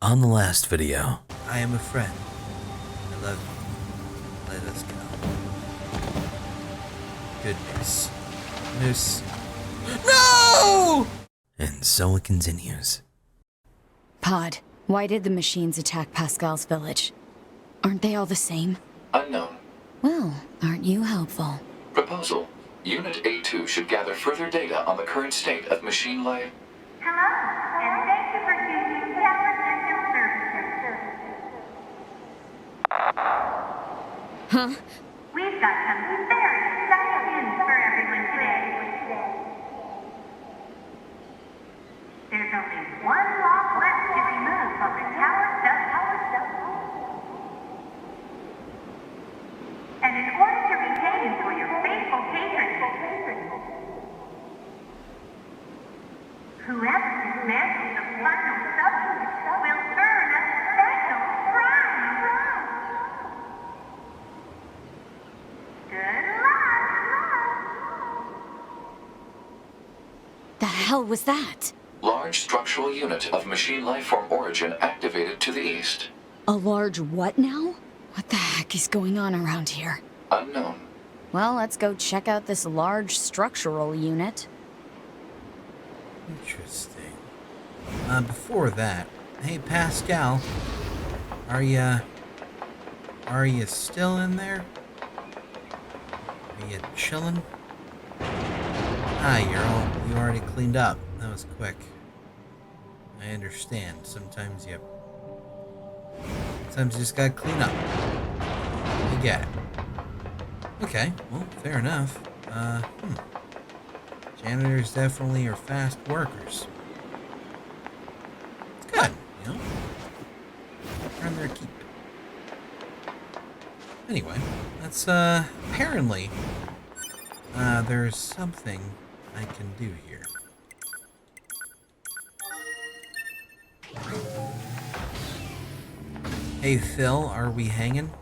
On the last video, I am a friend. I love you. Let us go. Good news. News. No! And so it continues. Pod, why did the machines attack Pascal's village? Aren't they all the same? Unknown. Well, aren't you helpful? Proposal. Unit A2 should gather further data on the current state of machine life. Hello, and thank you for choosing Tower System Services. Huh? We've got some very exciting news for everyone today. There's only one lock left to remove from the Tower System. And in order to retain you for your faithful patrons, whoever dismantles the final subunit will earn a special prize. Good luck! The hell was that? Large structural unit of machine lifeform origin activated to the east. A large what now? What the heck is going on around here? Unknown. Well, let's go check out this large structural unit. Interesting. Before that, hey Pascal, are you still in there? Are you chilling? Ah, you already cleaned up. That was quick. I understand. Sometimes you just gotta clean up. I get it. Okay, well, fair enough. Janitors definitely are fast workers. It's good, you know? Earn their keep. Anyway, that's, apparently, there's something I can do here. Hey, Phil, are we hanging?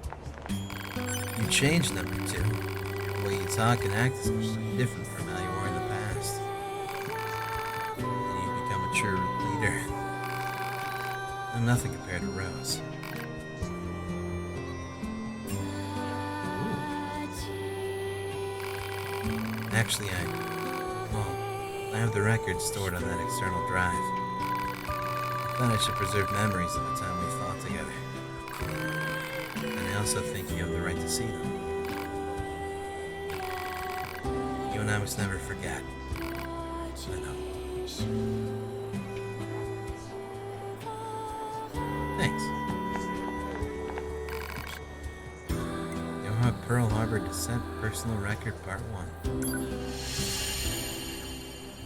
You changed, number 2. The way you talk and act is much different from how you were in the past. And you've become a true leader. I'm nothing compared to Rose. Ooh. Actually, I have the record stored on that external drive. I thought I should preserve memories of the time we fought together. And I also think you have the right to see them. You and I must never forget. I know. Thanks. Yoha Pearl Harbor Descent Personal Record Part 1.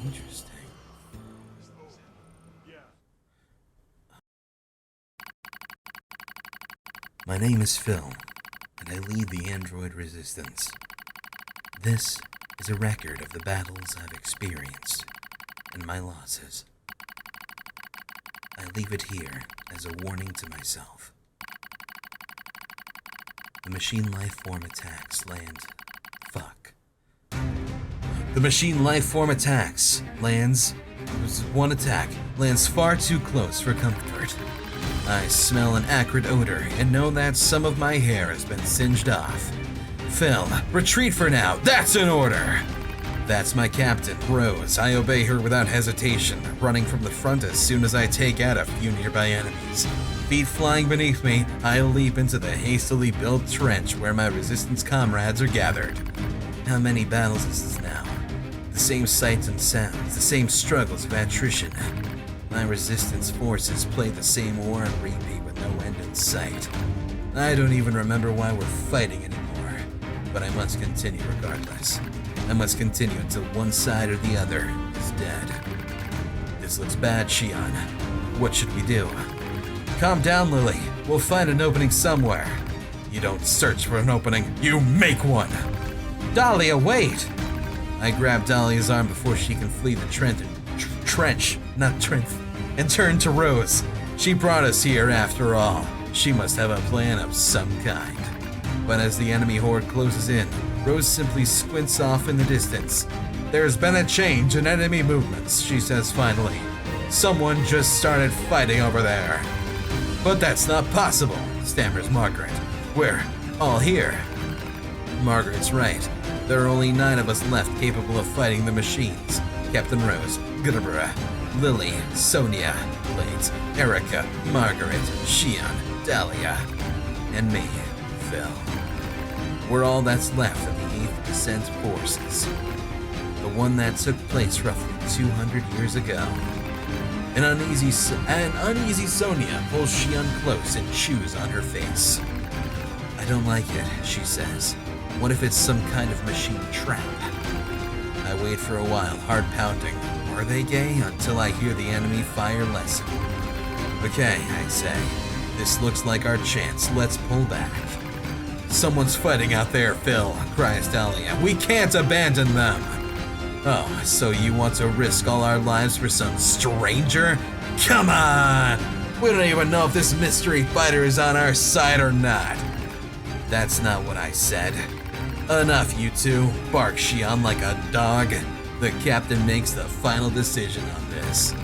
Interesting. My name is Phil, and I lead the android resistance. This is a record of the battles I've experienced and my losses. I leave it here as a warning to myself. The machine lifeform attacks land. Fuck. The machine lifeform attacks lands. One attack lands far too close for comfort. I smell an acrid odor and know that some of my hair has been singed off. Phil, retreat for now. That's an order! That's my captain, Rose. I obey her without hesitation, running from the front as soon as I take out a few nearby enemies. Feet flying beneath me, I leap into the hastily built trench where my resistance comrades are gathered. How many battles is this now? The same sights and sounds, the same struggles of attrition. My resistance forces play the same war on repeat with no end in sight. I don't even remember why we're fighting anymore, but I must continue regardless. I must continue until one side or the other is dead. This looks bad, Shion. What should we do? Calm down, Lily. We'll find an opening somewhere. You don't search for an opening, you make one! Dahlia, wait! I grab Dahlia's arm before she can flee the trench, and turn to Rose. She brought us here after all. She must have a plan of some kind. But as the enemy horde closes in, Rose simply squints off in the distance. There's been a change in enemy movements, she says finally. Someone just started fighting over there. But that's not possible, stammers Margaret. We're all here. Margaret's right. There are only 9 of us left capable of fighting the machines. Captain Rose, Gerbera, Lily, Sonia, Blades, Erica, Margaret, Shion, Dahlia, and me, Phil. We're all that's left of the 8th Descent Forces. The one that took place roughly 200 years ago. An uneasy Sonia pulls Shion close and chews on her face. I don't like it, she says. What if it's some kind of machine trap? I wait for a while, heart pounding. Are they gay? Until I hear the enemy fire lesson. Okay, I say. This looks like our chance. Let's pull back. Someone's fighting out there, Phil, cries Dahlia. We can't abandon them. Oh, so you want to risk all our lives for some stranger? Come on! We don't even know if this mystery fighter is on our side or not. That's not what I said. Enough, you two, barks Shion like a dog. The captain makes the final decision on this.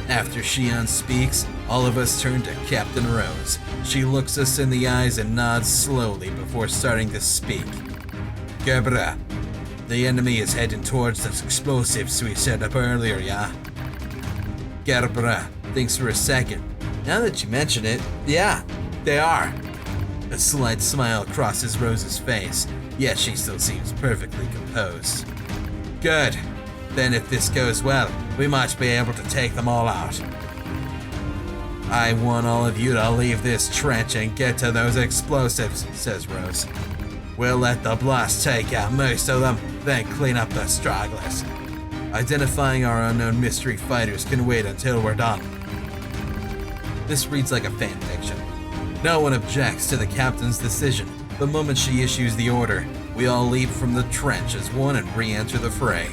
After Shion speaks, all of us turn to Captain Rose. She looks us in the eyes and nods slowly before starting to speak. Gerbera, the enemy is heading towards those explosives we set up earlier, yeah? Gerbera thinks for a second. Now that you mention it, yeah, they are. A slight smile crosses Rose's face, yet she still seems perfectly composed. Good. Then if this goes well, we might be able to take them all out. I want all of you to leave this trench and get to those explosives, says Rose. We'll let the blast take out most of them, then clean up the stragglers. Identifying our unknown mystery fighters can wait until we're done. This reads like a fanfiction. No one objects to the captain's decision. The moment she issues the order, we all leap from the trench as one and re-enter the fray.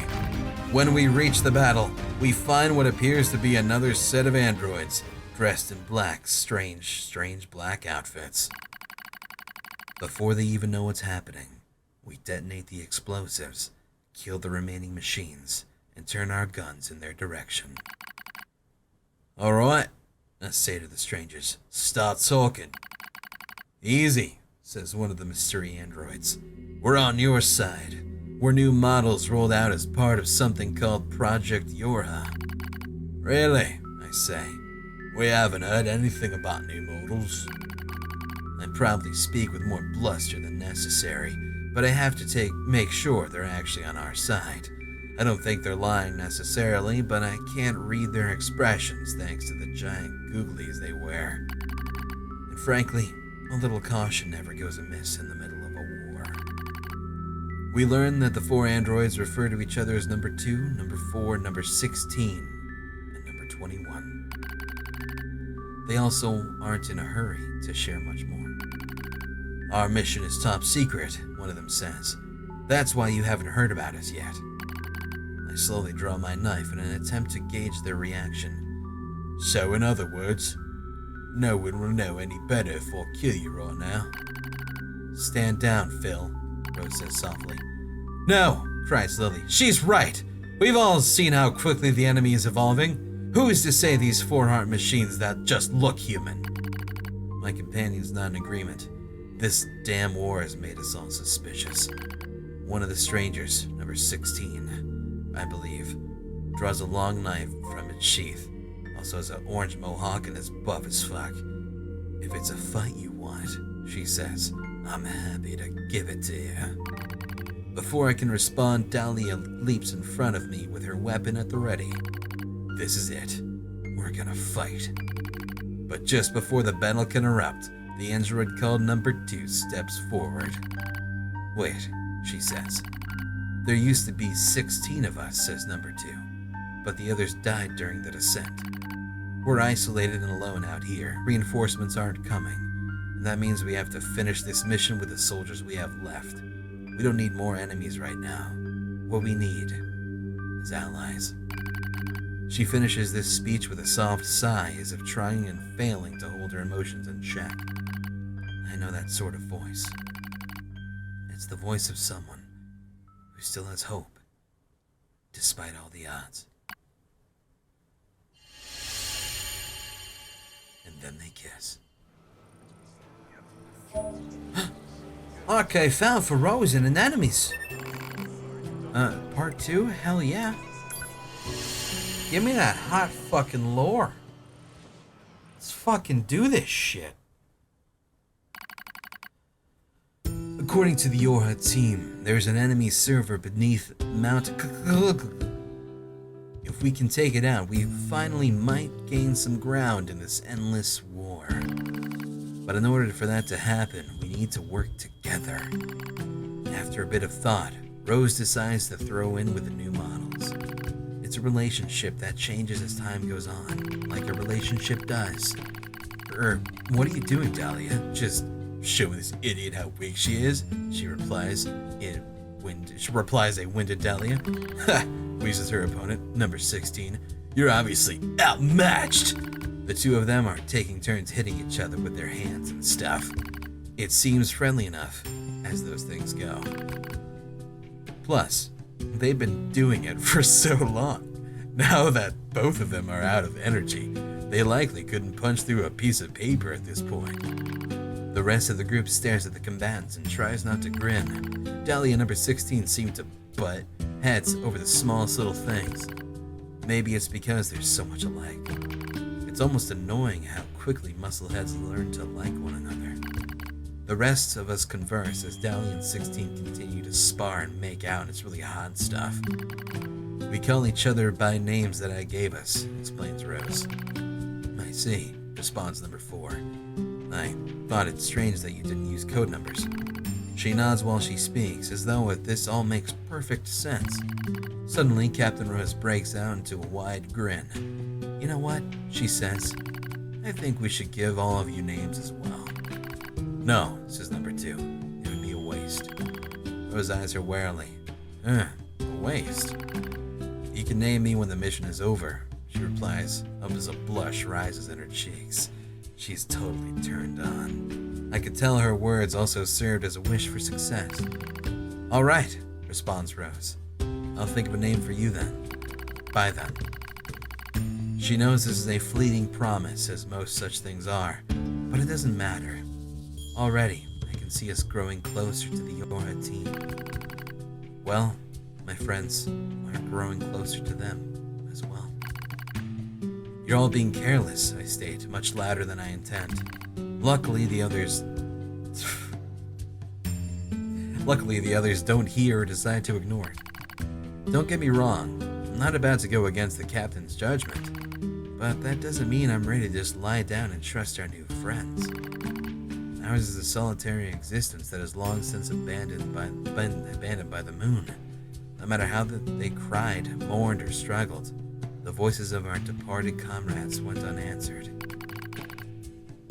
When we reach the battle, we find what appears to be another set of androids, dressed in black, strange black outfits. Before they even know what's happening, we detonate the explosives, kill the remaining machines, and turn our guns in their direction. Alright, I say to the strangers, start talking. Easy, says one of the mystery androids. We're on your side. We're new models rolled out as part of something called Project Yorha. Really? I say. We haven't heard anything about new models. I probably speak with more bluster than necessary, but I have to make sure they're actually on our side. I don't think they're lying necessarily, but I can't read their expressions thanks to the giant googlies they wear. And frankly, a little caution never goes amiss in the middle of a war. We learn that the 4 androids refer to each other as number 2, number 4, number 16, and number 21. They also aren't in a hurry to share much more. Our mission is top secret, one of them says. That's why you haven't heard about us yet. I slowly draw my knife in an attempt to gauge their reaction. So in other words, no one will know any better if I'll kill you right now. Stand down, Phil, Rose says softly. No, cries Lily. She's right. We've all seen how quickly the enemy is evolving. Who is to say these 4 aren't machines that just look human? My companion's not in agreement. This damn war has made us all suspicious. One of the strangers, number 16, I believe, draws a long knife from its sheath. Also has an orange mohawk and is buff as fuck. If it's a fight you want, she says, I'm happy to give it to you. Before I can respond, Dahlia leaps in front of me with her weapon at the ready. This is it. We're gonna fight. But just before the battle can erupt, the android called number 2 steps forward. Wait, she says. There used to be 16 of us, says number 2, but the others died during the descent. We're isolated and alone out here. Reinforcements aren't coming, and that means we have to finish this mission with the soldiers we have left. We don't need more enemies right now. What we need is allies. She finishes this speech with a soft sigh, as if trying and failing to hold her emotions in check. I know that sort of voice. It's the voice of someone who still has hope, despite all the odds. And then they kiss. Okay, found for Rose and anemones. Part 2? Hell yeah. Give me that hot fucking lore. Let's fucking do this shit. According to the Yorha team, there's an enemy server beneath Mount If we can take it out, we finally might gain some ground in this endless war. But in order for that to happen, we need to work together. After a bit of thought, Rose decides to throw in with the new models. It's a relationship that changes as time goes on, like a relationship does. What are you doing, Dahlia? Just showing this idiot how weak she is? She replies a winded Dahlia. Ha! Wheezes her opponent, number 16. You're obviously outmatched! The two of them are taking turns hitting each other with their hands and stuff. It seems friendly enough, as those things go. Plus, they've been doing it for so long. Now that both of them are out of energy, they likely couldn't punch through a piece of paper at this point. The rest of the group stares at the combatants and tries not to grin. Dahlia number 16 seemed to butt heads over the smallest little things. Maybe it's because they're so much alike. It's almost annoying how quickly muscleheads learn to like one another. The rest of us converse as Dahlia and 16 continue to spar and make out, and it's really hot stuff. We call each other by names that I gave us, explains Rose. I see, responds number 4. I thought it strange that you didn't use code numbers. She nods while she speaks, as though this all makes perfect sense. Suddenly, Captain Rose breaks out into a wide grin. You know what? She says. I think we should give all of you names as well. No, says number 2. It would be a waste. Rose's eyes are warily. A waste? You can name me when the mission is over, she replies, up as a blush rises in her cheeks. She's totally turned on. I could tell her words also served as a wish for success. All right, responds Rose. I'll think of a name for you then. Bye then. She knows this is a fleeting promise, as most such things are, but it doesn't matter. Already, I can see us growing closer to the Yorha team. Well, my friends are growing closer to them as well. You're all being careless, I state, much louder than I intend. Luckily, the others don't hear or decide to ignore it. Don't get me wrong, I'm not about to go against the captain's judgment, but that doesn't mean I'm ready to just lie down and trust our new friends. Ours is a solitary existence that is long since been abandoned by the moon. No matter how they cried, mourned, or struggled, the voices of our departed comrades went unanswered.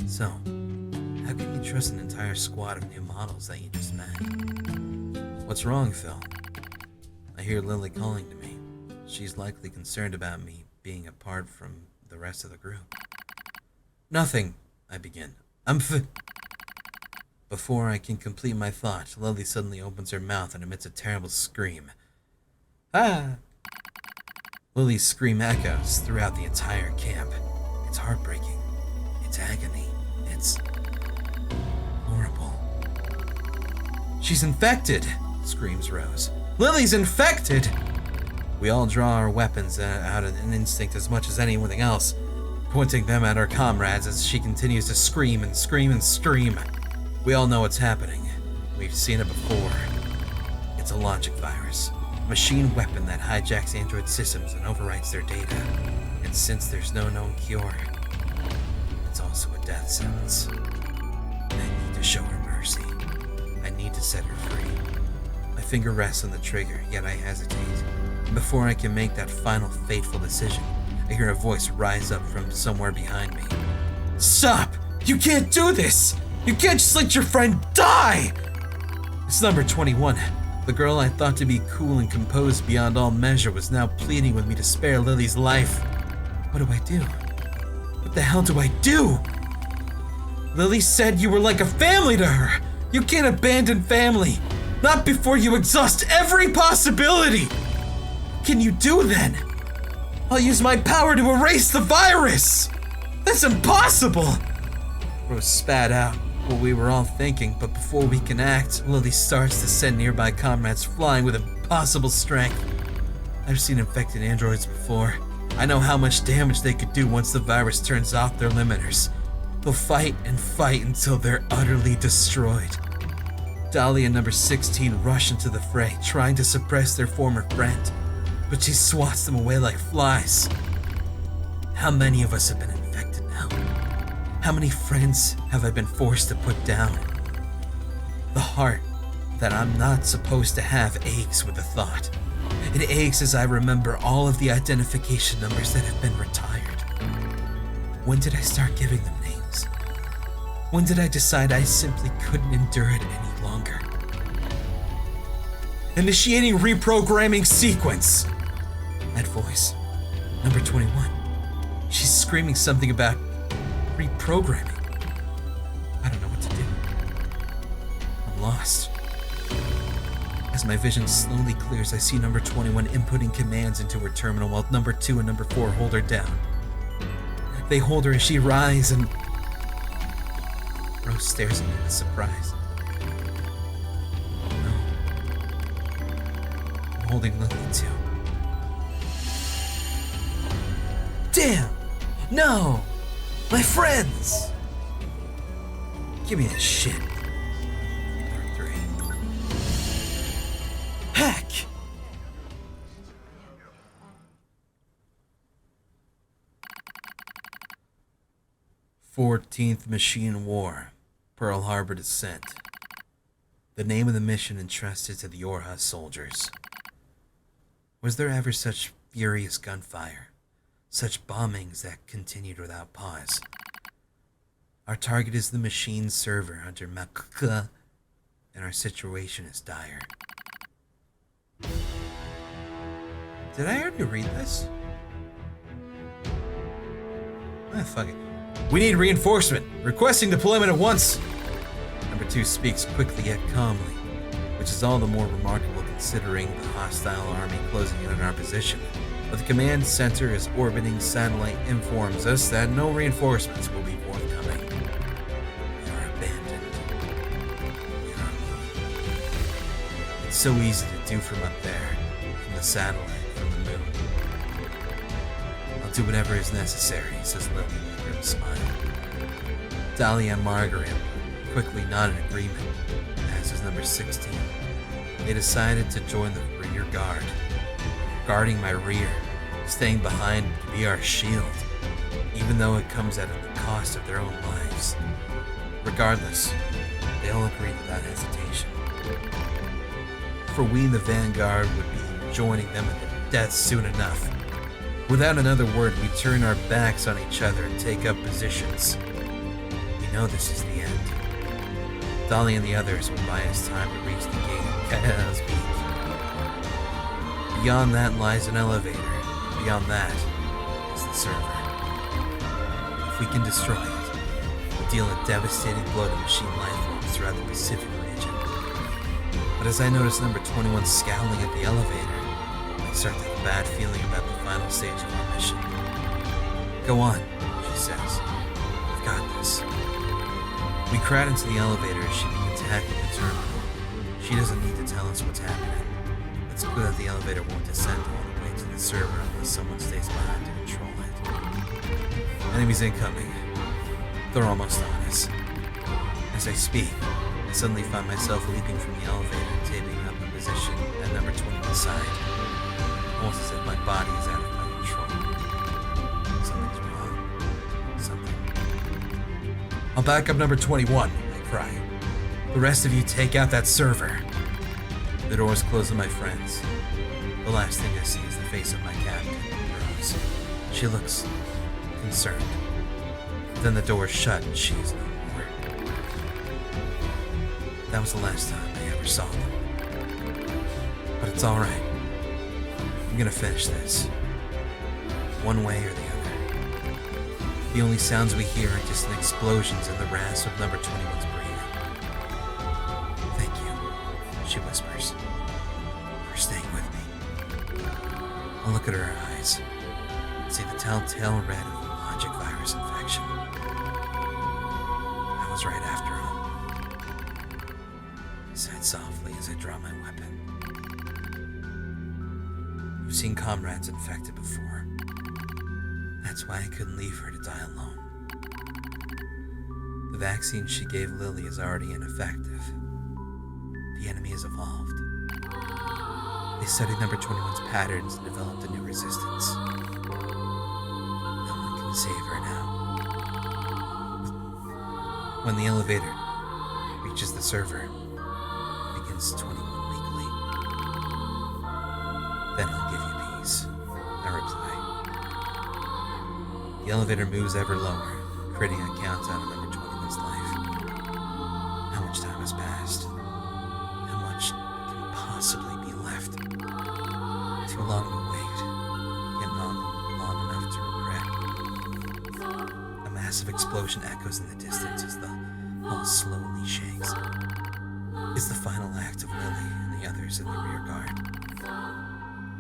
So, how can you trust an entire squad of new models that you just met? What's wrong, Phil? I hear Lily calling to me. She's likely concerned about me being apart from the rest of the group. Nothing, I begin. Before I can complete my thought, Lily suddenly opens her mouth and emits a terrible scream. Ah! Lily's scream echoes throughout the entire camp. It's heartbreaking. It's agony. It's horrible. She's infected, screams Rose. Lily's infected! We all draw our weapons out of an instinct as much as anything else, pointing them at our comrades as she continues to scream and scream and scream. We all know what's happening. We've seen it before. It's a logic virus. A machine weapon that hijacks android systems and overwrites their data. And since there's no known cure, it's also a death sentence. I need to show her mercy. I need to set her free. My finger rests on the trigger, yet I hesitate. And before I can make that final fateful decision, I hear a voice rise up from somewhere behind me. Stop! You can't do this! You can't just let your friend die! It's number 21. The girl I thought to be cool and composed beyond all measure was now pleading with me to spare Lily's life. What do I do? What the hell do I do? Lily said you were like a family to her. You can't abandon family. Not before you exhaust every possibility. What can you do then? I'll use my power to erase the virus. That's impossible. Rose spat out. what we were all thinking, but before we can act, Lily starts to send nearby comrades flying with impossible strength. I've seen infected androids before. I know how much damage they could do once the virus turns off their limiters. They'll fight and fight until they're utterly destroyed. Dahlia and number 16 rush into the fray, trying to suppress their former friend, but she swats them away like flies. How many of us have been infected now? How many friends have I been forced to put down? The heart that I'm not supposed to have aches with the thought. It aches as I remember all of the identification numbers that have been retired. When did I start giving them names? When did I decide I simply couldn't endure it any longer? Initiating reprogramming sequence. That voice, number 21. She's screaming something about reprogramming. I don't know what to do. I'm lost. As my vision slowly clears, I see number 21 inputting commands into her terminal while number 2 and number 4 hold her down. They hold her as she rises and Rose stares at me with surprise. No. I'm holding Lily too. Damn! No! My friends! Give me this shit. Part 3. Heck! "14th Machine War, Pearl Harbor Descent." The name of the mission entrusted to the Yorha soldiers. Was there ever such furious gunfire? Such bombings that continued without pause? Our target is the machine server under Makuka, and our situation is dire. Did I already read this? Ah, fuck it. "We need reinforcement. Requesting deployment at once." Number 2 speaks quickly yet calmly, which is all the more remarkable considering the hostile army closing in on our position. But the command center as orbiting satellite informs us that no reinforcements will be forthcoming. We are abandoned. We are alone. It's so easy to do from up there, from the satellite, from the moon. "I'll do whatever is necessary," says Lily with a grim smile. Dahlia and Margaret quickly nod in agreement, as is number 16. They decided to join the rear guard, guarding my rear, staying behind to be our shield, even though it comes at the cost of their own lives. Regardless, they all agreed without hesitation. For we in the vanguard would be joining them at the death soon enough. Without another word, we turn our backs on each other and take up positions. We know this is the end. Dolly and the others will buy us time to reach the gate of Chaos Beach. Beyond that lies an elevator. Beyond that is the server. If we can destroy it, we'll deal a devastating blow to machine life forms throughout the Pacific region. But as I notice number 21 scowling at the elevator, I start to have a bad feeling about the final stage of our mission. "Go on," she says. "We've got this." We crowd into the elevator as she begins hacking the terminal. She doesn't need to tell us what's happening. It's good that the elevator won't descend all the way to the server unless someone stays behind to control it. Enemies incoming. They're almost on us. As I speak, I suddenly find myself leaping from the elevator and taping up a position at number 21's side. Almost as if my body is out of my control. Something's wrong. Something. "I'll back up number 21, I cry. "The rest of you take out that server." The doors close on my friends. The last thing I see is the face of my captain, Rose. She looks concerned. Then the doors shut and she is no more. That was the last time I ever saw them. But it's alright. I'm gonna finish this. One way or the other. The only sounds we hear are distant explosions and the rasp of number 21's breathing. "Thank you," she whispers, "for staying with me." I look at her eyes, see the telltale red of the logic virus infection. I was right after all. sighed softly as I draw my weapon. I've seen comrades infected before. That's why I couldn't leave her to die alone. The vaccine she gave Lily is already ineffective. The enemy has evolved. They studied number 21's patterns and developed a new resistance. No one can save her now. When the elevator reaches the server, it begins 21 weekly. Then I'll give you peace, I reply. The elevator moves ever lower, creating a countdown of number 21's life. How much time has passed? How much can possibly be left? Too long to wait, yet not long enough to regret. A massive explosion echoes in the distance as the hall slowly shakes. It's the final act of Lily and the others in the rear guard.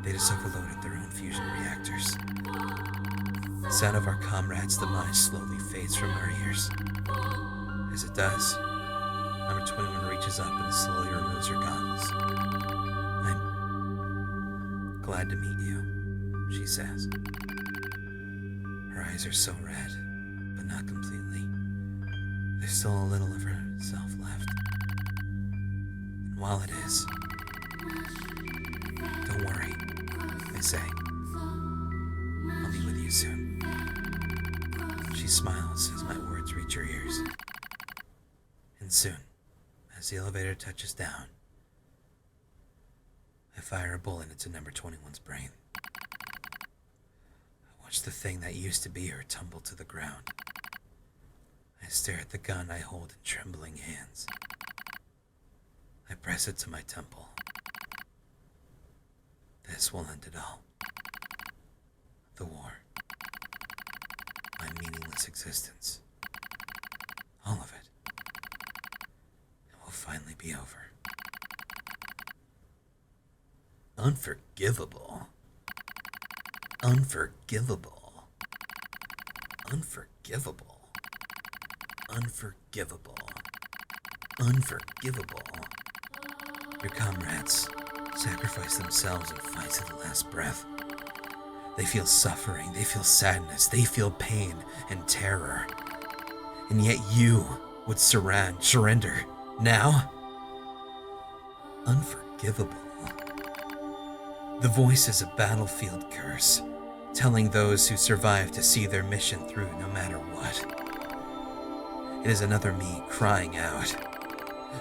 They just overloaded their own fusion reactors. The sound of our comrades' demise slowly fades from our ears. As it does, number 21 reaches up and slowly removes her goggles. I'm glad to meet you, she says. Her eyes are so red, but not completely. There's still a little of herself left. And while it is, don't worry, I say. I'll be with you soon. She smiles as my words reach her ears. And soon, as the elevator touches down, I fire a bullet into number 21's brain. I watch the thing that used to be her tumble to the ground. I stare at the gun I hold in trembling hands. I press it to my temple. This will end it all. The war. My meaningless existence. All of it. It will finally be over. Unforgivable. Unforgivable. Unforgivable. Unforgivable. Unforgivable. Your comrades sacrifice themselves and fight to the last breath. They feel suffering, they feel sadness, they feel pain and terror. And yet you would surrender. Now? Unforgivable. The voice is a battlefield curse, telling those who survive to see their mission through no matter what. It is another me crying out.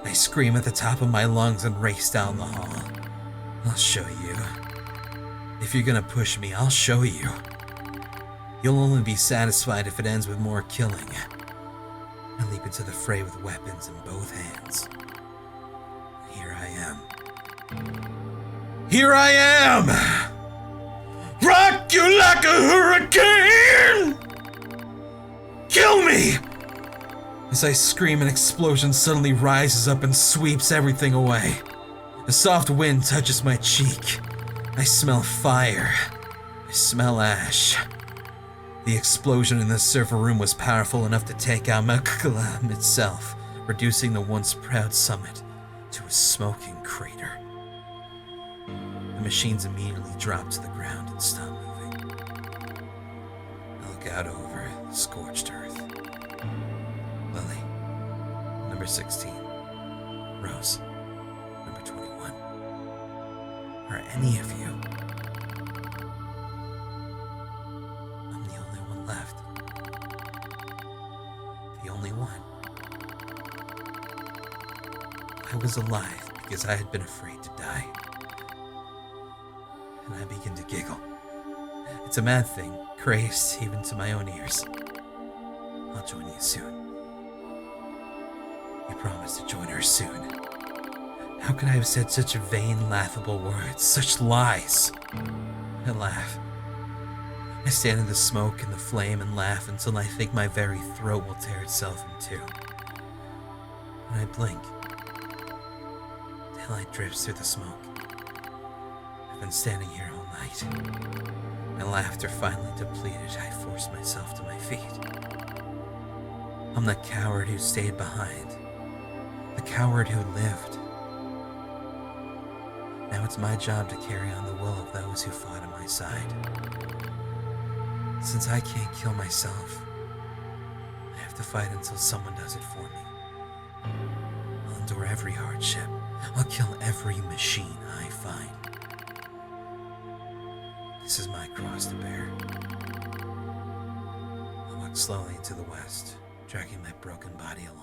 I scream at the top of my lungs and race down the hall. I'll show you. If you're gonna push me, I'll show you. You'll only be satisfied if it ends with more killing. I leap into the fray with weapons in both hands. Here I am. Here I am! Rock you like a hurricane! Kill me! As I scream, an explosion suddenly rises up and sweeps everything away. A soft wind touches my cheek. I smell fire. I smell ash. The explosion in the server room was powerful enough to take out Makkalam itself, reducing the once proud summit to a smoking crater. The machines immediately drop to the ground and stop moving. I look out over the scorched earth. Lily, number 16. Rose, number 21. Are any of you? I'm the only one left. The only one. I was alive because I had been afraid to die. And I begin to giggle. It's a mad thing, crazed even to my own ears. I'll join you soon. You promised to join her soon. How could I have said such vain, laughable words, such lies? I laugh. I stand in the smoke and the flame and laugh until I think my very throat will tear itself in two. And I blink. Daylight drifts through the smoke. I've been standing here all night. My laughter finally depleted, I force myself to my feet. I'm the coward who stayed behind. The coward who lived. Now it's my job to carry on the will of those who fought at my side. Since I can't kill myself, I have to fight until someone does it for me. I'll endure every hardship. I'll kill every machine I find. This is my cross to bear. I walk slowly into the west, dragging my broken body along.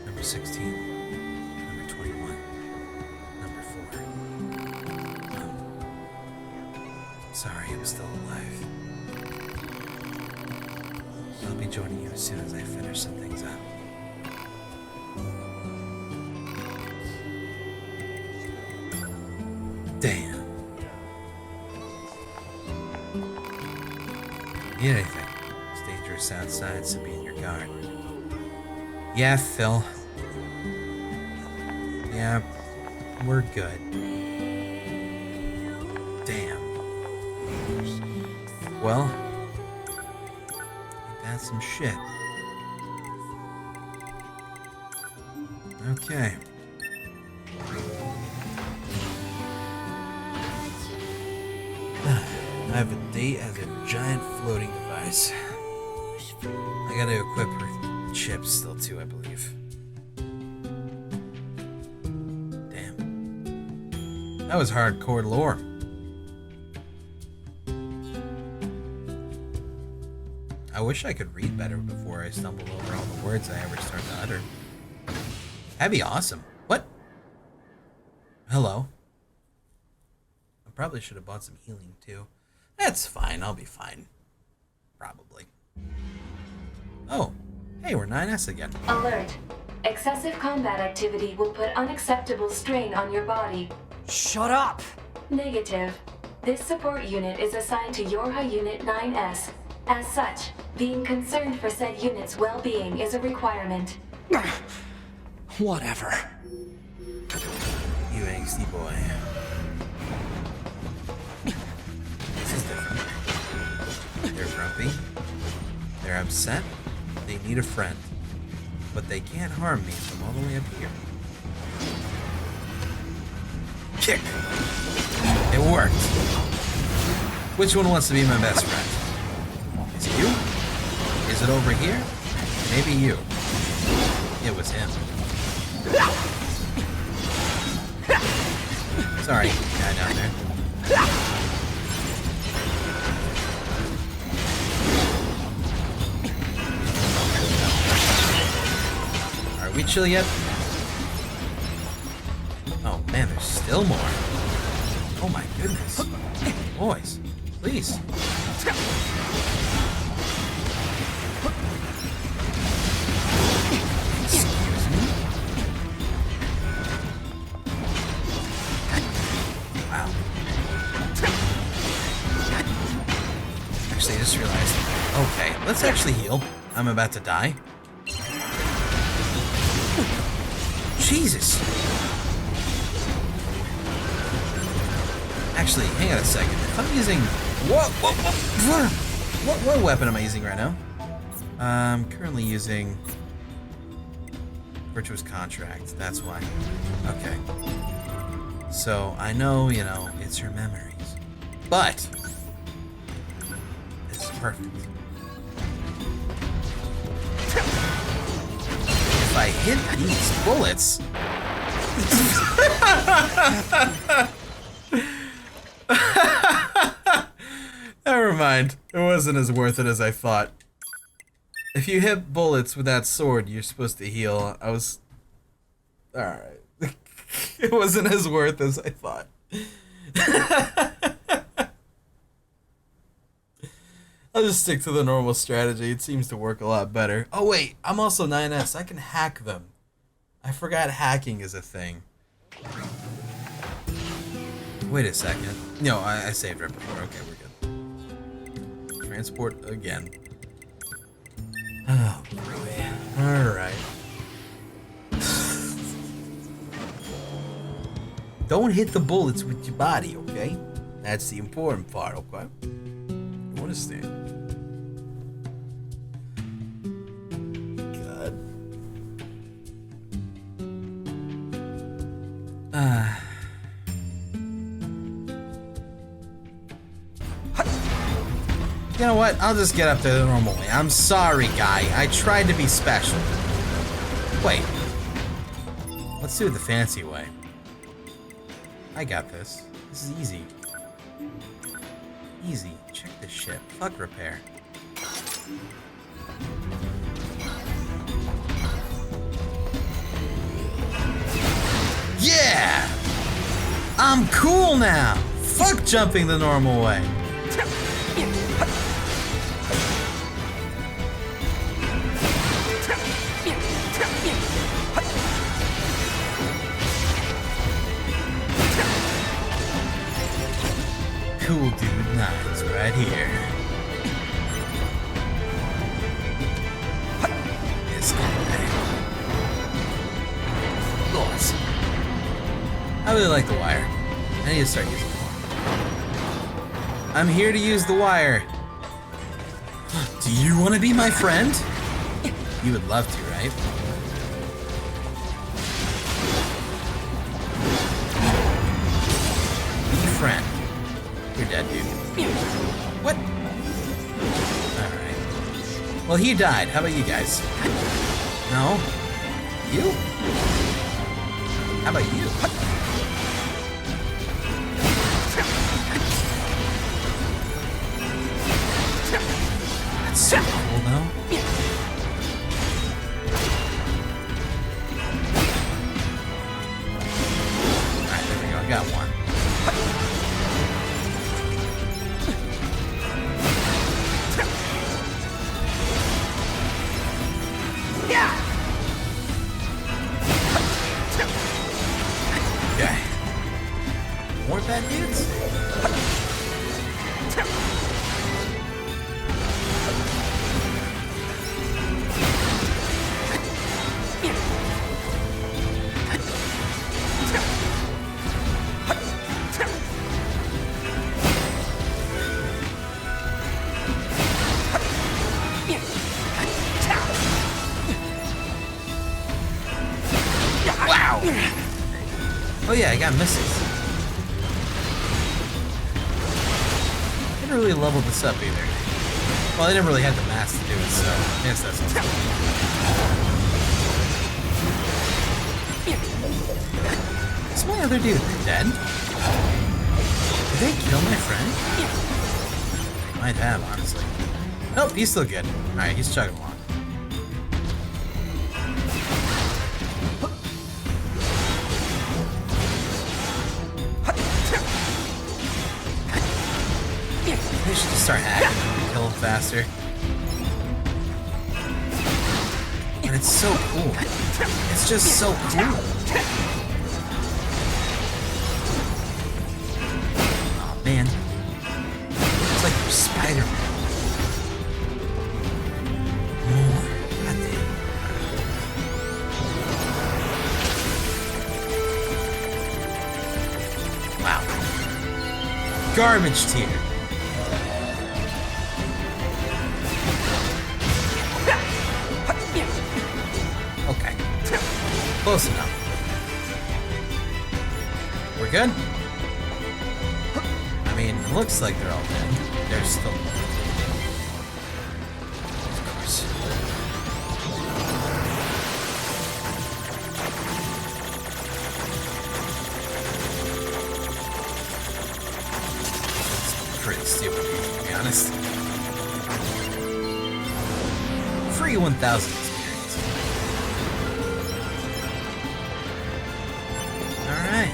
Number 16, number 21, number 4. Sorry, I'm still alive. I'll be joining you as soon as I finish some things up. Damn. Need anything? It's dangerous outside, so be in your guard. Yeah, Phil. Yeah, we're good. Damn. Well, that's some shit. Okay. I have a date as a giant floating device. I gotta equip her chips still too, I believe. Damn. That was hardcore lore. I wish I could read better before I stumble over all the words I ever start to utter. That'd be awesome. What? Hello? I probably should have bought some healing too. That's fine, I'll be fine. Probably. Oh, hey, we're 9S again. Alert. Excessive combat activity will put unacceptable strain on your body. Shut up! Negative. This support unit is assigned to Yorha Unit 9S. As such, being concerned for said unit's well-being is a requirement. Whatever. You angsty boy. This is different. They're grumpy. They're upset. They need a friend. But they can't harm me from all the way up here. Kick! It worked. Which one wants to be my best friend? Is it you? Is it over here? Maybe you. It was him. Sorry, guy down there. Are we chill yet? Oh man, there's still more. Oh my goodness. Boys, please. Excuse me? Wow. Actually, I just realized. Okay, let's actually heal. I'm about to die. Jesus. Actually, hang on a second. If I'm using... What weapon am I using right now? I'm currently using... Virtuous Contract. That's why. Okay. So, I know, you know, it's her memories. But... this is perfect. If I hit these bullets... Never mind. It wasn't as worth it as I thought. If you hit bullets with that sword, you're supposed to heal. I was... Alright. It wasn't as worth as I thought. I'll just stick to the normal strategy. It seems to work a lot better. Oh wait, I'm also 9S. I can hack them. I forgot hacking is a thing. Wait a second. No, I saved right before. Okay, we're good. Transport again. Oh boy. Alright. Don't hit the bullets with your body, okay? That's the important part, okay? Don't bonus state. God. You know what? I'll just get up there the normal way. I'm sorry, guy. I tried to be special. Wait. Let's do it the fancy way. I got this. This is easy. Easy. Check this shit. Fuck repair. Yeah! I'm cool now! Fuck jumping the normal way. Cool dude nines right here. This guy. Laws. I really like the wire. I need to start using it more. I'm here to use the wire. Do you want to be my friend? You would love to, right? Be friend. You're dead, dude. What? Alright. Well, he died. How about you guys? No? You? How about you? That's so cool, though. Alright, there we go. I got one. Okay. More bad dudes? Wow! Oh yeah, I got missiles. I didn't really level this up either. Well, I didn't really have the mass to do it, so I guess that's all. Is my other dude dead? Did they kill my friend? They might have, honestly. Nope, he's still good. Alright, he's chugging along. They should just start hacking and kill him faster. And it's so cool. It's just so cool. Oh man. It's like you're Spider-Man. More. Goddamn. Wow. Garbage tier. Okay. Close enough. We're good? I mean, it looks like they're all dead. They're still dead. Of course. It's pretty stupid, to be honest. Free 1,000 experience. Alright.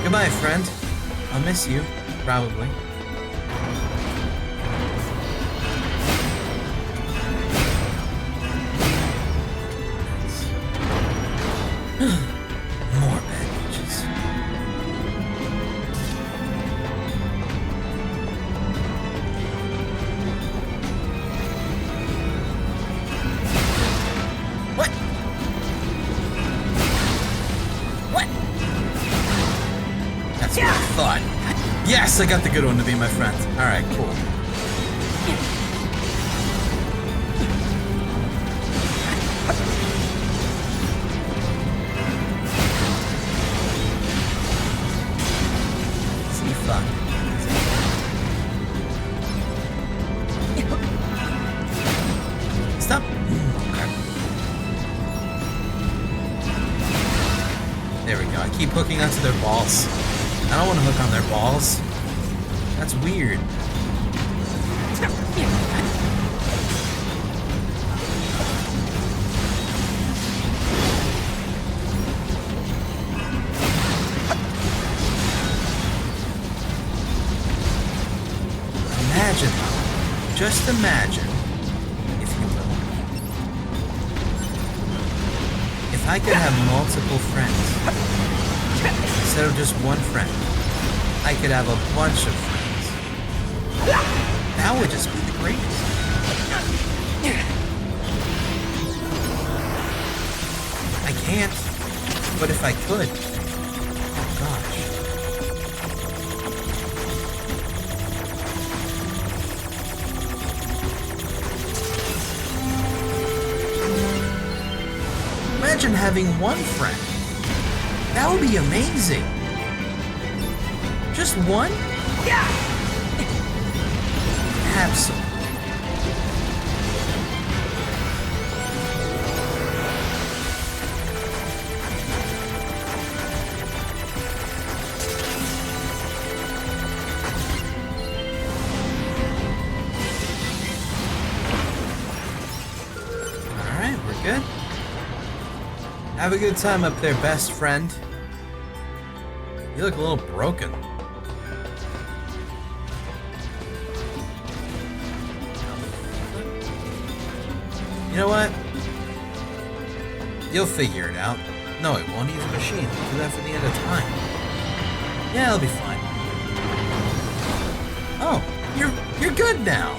Goodbye, friend. I'll miss you, probably. More bandages. What? What? That's what I thought. Yes, I got the good one to be my friend. Alright, cool. See, fuck. Stop. Okay. There we go. I keep hooking onto their balls. I don't want to hook on their balls. That's weird. Imagine, just imagine, if you will, if I could have multiple friends, instead of just one friend, I could have a bunch of friends. That would just be the greatest. I can't, but if I could, oh gosh. Imagine having one friend. That would be amazing. Just one? Yeah. Absolutely. All right, we're good. Have a good time up there, best friend. You look a little broken. You know what? You'll figure it out. No, it won't. He's a machine. We'll do that for the end of time. Yeah, it'll be fine. Oh, you're good now.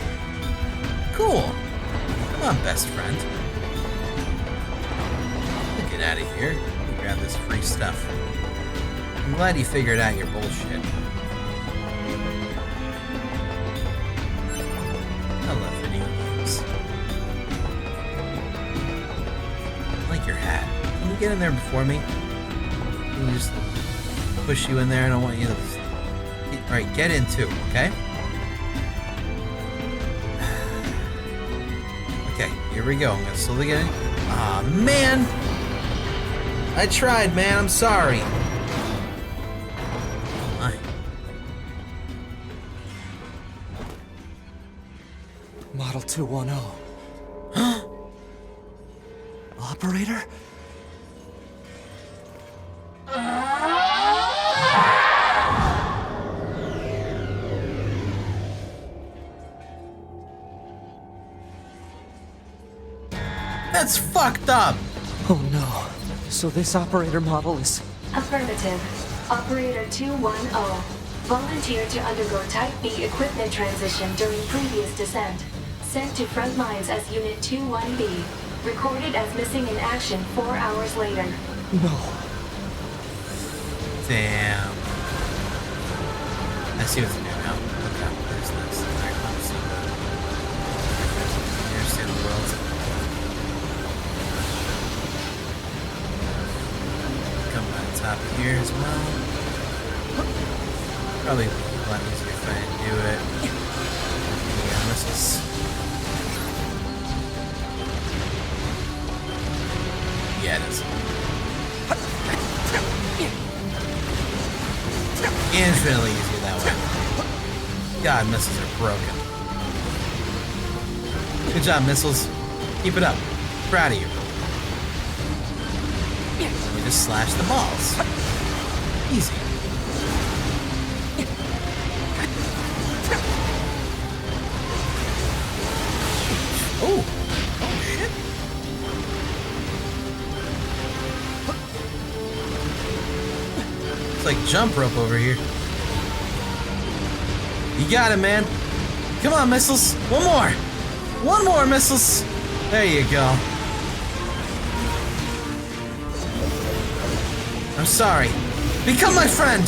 Cool. Come on, best friend. Get out of here. Let me grab this free stuff. I'm glad you figured out your bullshit. I love video games. I like your hat. Can you get in there before me? Can you just push you in there? I don't want you to... Alright, get in too, okay? Okay, here we go. I'm gonna slowly get in. Aw, man! I tried, man. I'm sorry. Model 210. Huh? Operator? That's fucked up! Oh no. So this operator model is... Affirmative. Operator 210. Volunteered to undergo Type B equipment transition during previous descent. Sent to front lines as Unit 21B. Recorded as missing in action 4 hours later. No. Damn. I see what to do now. Okay, there's this. Alright, let's see. You understand the world. Come on top of here as well. Probably a lot easier if I didn't do it. Yeah, this is... Yeah, it is. Infinitely easier that way. God, missiles are broken. Good job, missiles. Keep it up. Proud of you. Let me just slash the balls. Easy. Oh. Oh, shit. It's like jump rope over here. You got it, man. Come on, missiles. One more. One more, missiles. There you go. I'm sorry. Become my friend.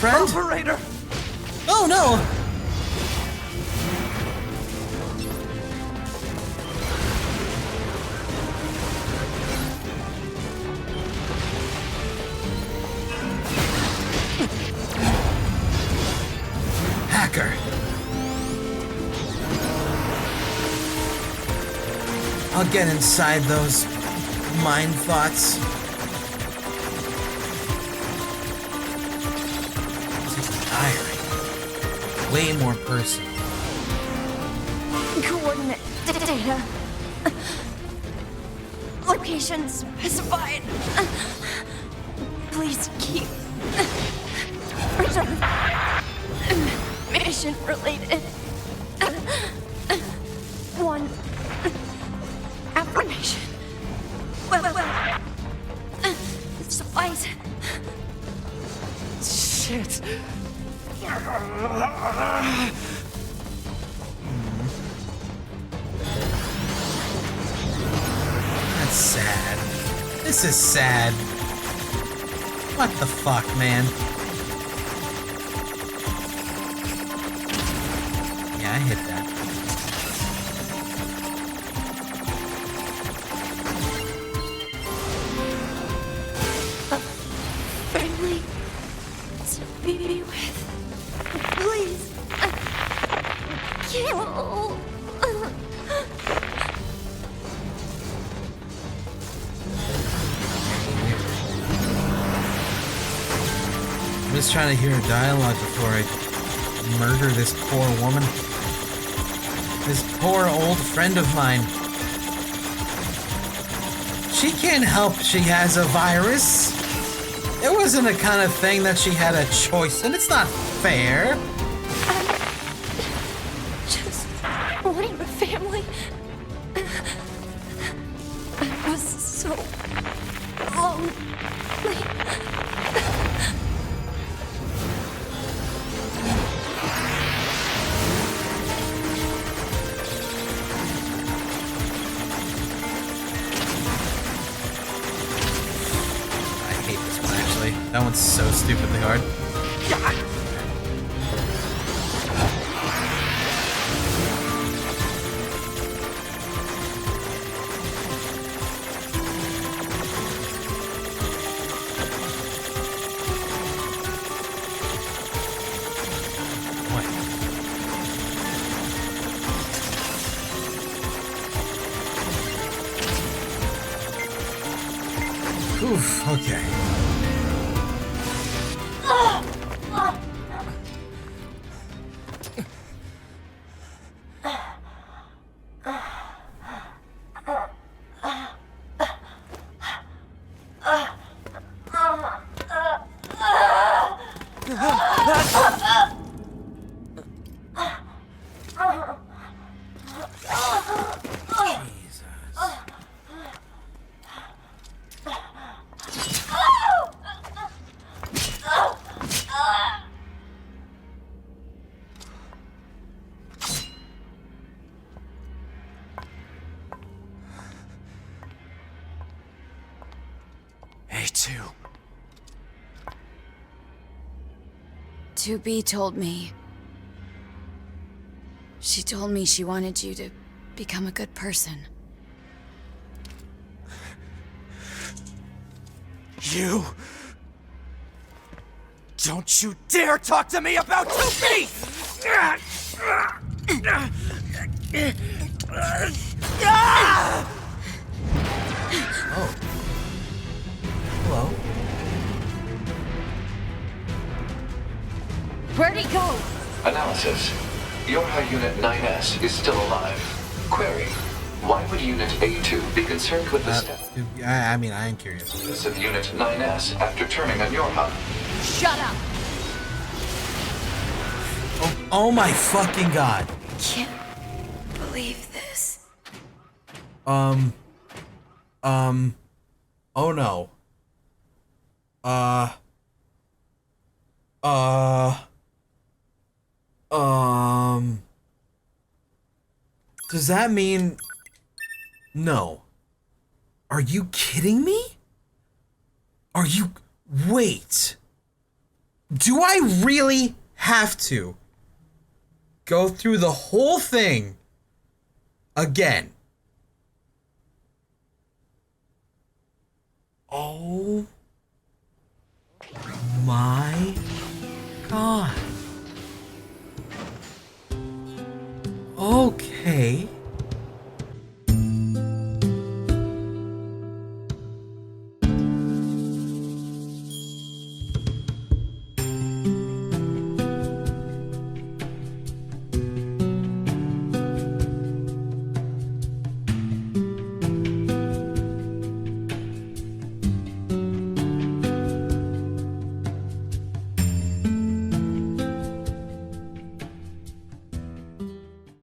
Friend? Operator! Oh no! Hacker. I'll get inside those mind thoughts. Diary. Way more personal. Coordinate data. Location specified. Please keep. Reserve. Mission related. One. Affirmation. Well. Supplies. Shit. That's sad. This is sad. What the fuck, man? Yeah, I hit that. Friendly. To be with. Please. Kill. I'm just trying to hear a dialogue before I murder this poor woman. This poor old friend of mine. She can't help she has a virus. It wasn't a kind of thing that she had a choice, and it's not fair. Just wanting a family. I was so lonely. I hate this one, actually. That one's so stupidly hard. What? Oof, okay. Jesus. A2. 2B told me. She told me she wanted you to become a good person. You... Don't you dare talk to me about 2B! Oh. Hello. Where'd he go? Analysis. Yorha Unit 9S is still alive. Query. Why would Unit A2 be concerned with the I mean, I am curious. status of Unit 9S after turning on Yorha? Shut up! Oh my fucking god. Can't believe this. Oh no. Does that mean... No. Are you kidding me? Are you... Wait. Do I really have to go through the whole thing again? Oh my God. Okay.